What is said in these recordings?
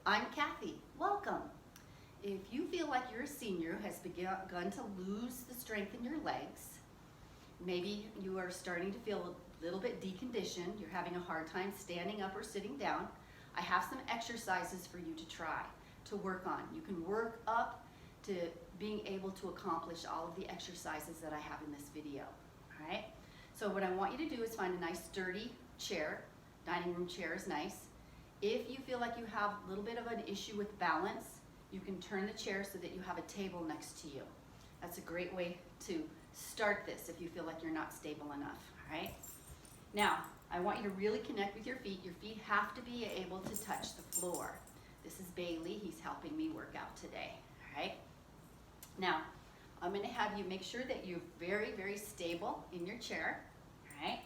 I'm Kathy. Welcome. If you feel like you're a senior who has begun to lose the strength in your legs, maybe you are starting to feel a little bit deconditioned, you're having a hard time standing up or sitting down, I have some exercises for you to try, to work on. You can work up to being able to accomplish all of the exercises that I have in this video. All right? So what I want you to do is find a nice sturdy chair. Dining room chair is nice. If you feel like you have a little bit of an issue with balance, you can turn the chair so that you have a table next to you. That's a great way to start this if you feel like you're not stable enough, all right? Now, I want you to really connect with your feet. Your feet have to be able to touch the floor. This is Bailey. He's helping me work out today, all right? Now, I'm gonna have you make sure that you're very, very stable in your chair, all right?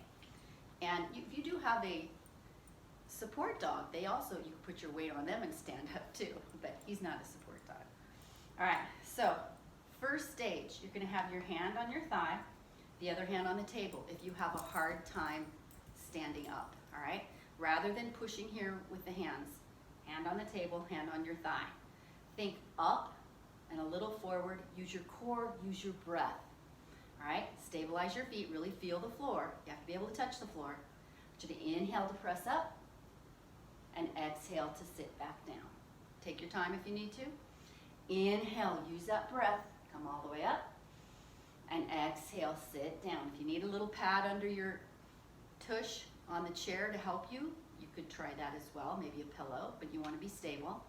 And if you do have a support dog, you can put your weight on them and stand up too, but he's not a support dog. All right, so first stage, you're gonna have your hand on your thigh, the other hand on the table if you have a hard time standing up, all right? Rather than pushing here with the hands, hand on the table, hand on your thigh. Think up and a little forward, use your core, use your breath, all right? Stabilize your feet, really feel the floor. You have to be able to touch the floor. I want you to inhale to press up, and exhale to sit back down. Take your time if you need to. Inhale, use that breath, come all the way up, and exhale, sit down. If you need a little pad under your tush on the chair to help you, you could try that as well, maybe a pillow, but you want to be stable.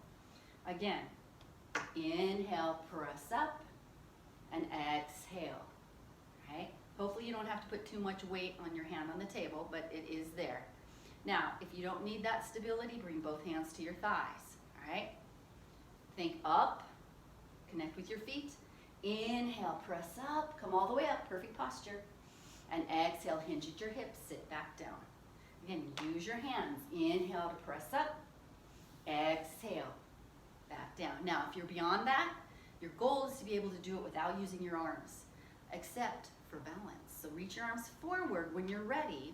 Again, inhale, press up, and exhale, right? Hopefully you don't have to put too much weight on your hand on the table, but it is there. Now, if you don't need that stability, bring both hands to your thighs, all right? Think up, connect with your feet. Inhale, press up, come all the way up, perfect posture. And exhale, hinge at your hips, sit back down. Again, use your hands. Inhale to press up, exhale, back down. Now, if you're beyond that, your goal is to be able to do it without using your arms, except for balance. So reach your arms forward when you're ready.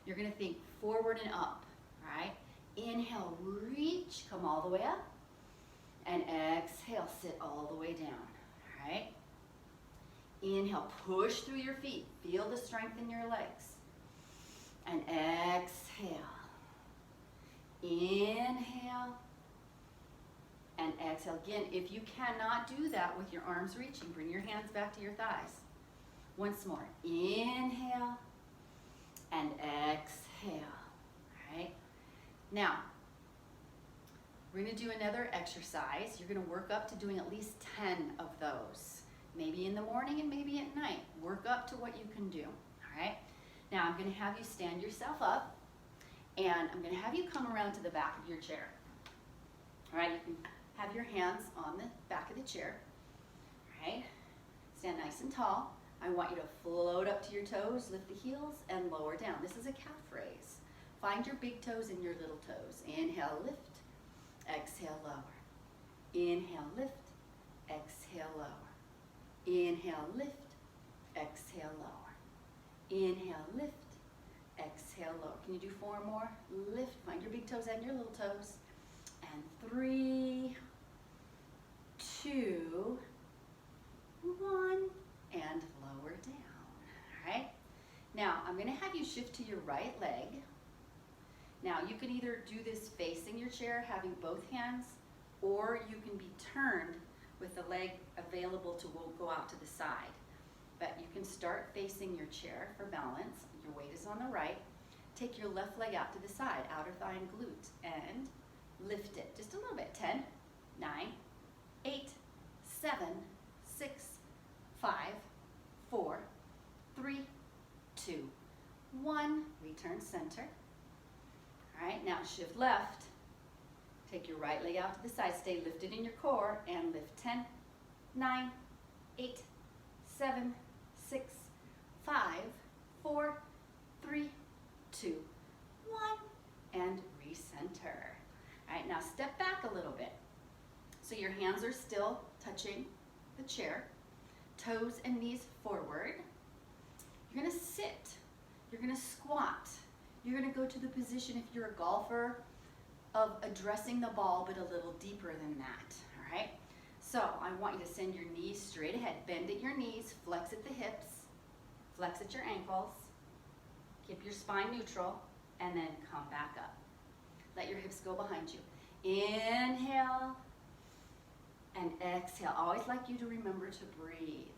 You're gonna think forward and up, all right? Inhale, reach, come all the way up. And exhale, sit all the way down, all right? Inhale, push through your feet. Feel the strength in your legs. And exhale. Inhale. And exhale. Again, if you cannot do that with your arms reaching, bring your hands back to your thighs. Once more, inhale. And exhale, all right? Now, we're gonna do another exercise. You're gonna work up to doing at least 10 of those. Maybe in the morning and maybe at night. Work up to what you can do, all right? Now, I'm gonna have you stand yourself up, and I'm gonna have you come around to the back of your chair. All right, you can have your hands on the back of the chair, all right? Stand nice and tall. I want you to float up to your toes, lift the heels, and lower down. This is a calf raise. Find your big toes and your little toes. Inhale, lift, exhale, lower. Inhale, lift, exhale, lower. Inhale, lift, exhale, lower. Inhale, lift, exhale, lower. Can you do 4 more? Lift, find your big toes and your little toes. And 3, 2, 1. And lower down, all right? Now, I'm gonna have you shift to your right leg. Now, you can either do this facing your chair, having both hands, or you can be turned with the leg available to go out to the side. But you can start facing your chair for balance. Your weight is on the right. Take your left leg out to the side, outer thigh and glute, and lift it just a little bit. 10, 9, 8, 7, 6, 5, 4, 3, 2, 1. Return center. All right, now shift left. Take your right leg out to the side. Stay lifted in your core and lift 10, 9, 8, 7, 6, 5, 4, 3, 2, 1. And recenter. All right, now step back a little bit. So your hands are still touching the chair. Toes and knees forward. You're gonna sit. You're gonna squat. You're gonna go to the position, if you're a golfer, of addressing the ball, but a little deeper than that, all right? So I want you to send your knees straight ahead. Bend at your knees, flex at the hips, flex at your ankles, keep your spine neutral, and then come back up. Let your hips go behind you. Inhale and exhale. Always like you to remember to breathe.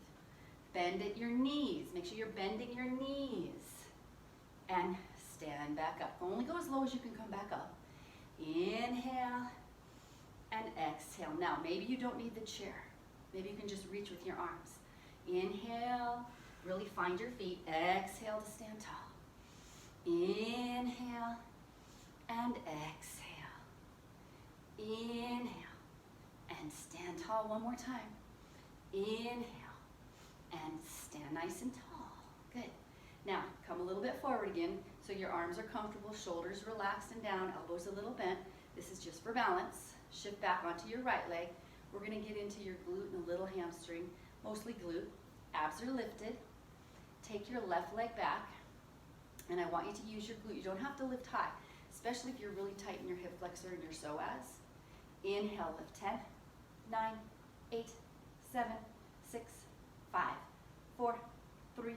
Bend at your knees. Make sure you're bending your knees. And stand back up. Only go as low as you can come back up. Inhale and exhale. Now, maybe you don't need the chair. Maybe you can just reach with your arms. Inhale, really find your feet. Exhale to stand tall. Inhale and exhale. Inhale and stand tall one more time. Inhale and stand nice and tall. Good. Now, come a little bit forward again so your arms are comfortable, shoulders relaxed and down, elbows a little bent. This is just for balance. Shift back onto your right leg. We're going to get into your glute and a little hamstring, mostly glute. Abs are lifted. Take your left leg back, and I want you to use your glute. You don't have to lift high, especially if you're really tight in your hip flexor and your psoas. Inhale, lift 10, 9, 8, 7, 6, 5, 4, 3,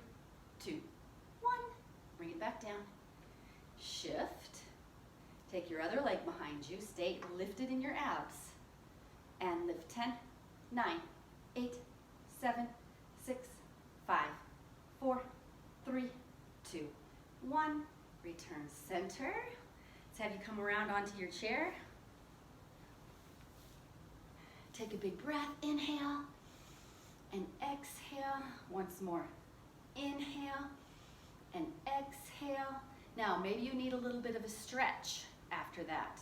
2, 1. Bring it back down. Shift. Take your other leg behind you. Stay lifted in your abs. And lift 10, 9, 8, 7, 6, 5, 4, 3, 2, 1. Return center. Let's have you come around onto your chair. Take a big breath. Inhale and exhale. Once more. Inhale and exhale. Now, maybe you need a little bit of a stretch after that.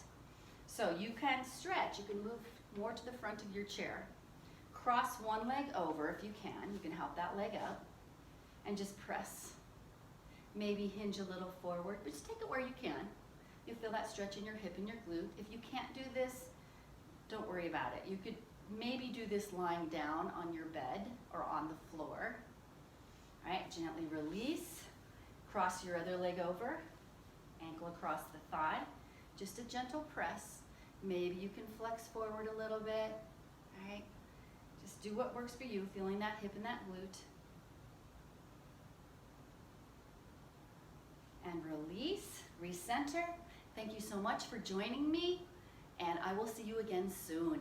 So you can stretch. You can move more to the front of your chair. Cross one leg over if you can. You can help that leg up. And just press. Maybe hinge a little forward, but just take it where you can. You'll feel that stretch in your hip and your glute. If you can't do this, don't worry about it. You could maybe do this lying down on your bed or on the floor. All right, gently release. Cross your other leg over. Ankle across the thigh. Just a gentle press. Maybe you can flex forward a little bit. All right, just do what works for you, feeling that hip and that glute. And release, recenter. Thank you so much for joining me, and I will see you again soon.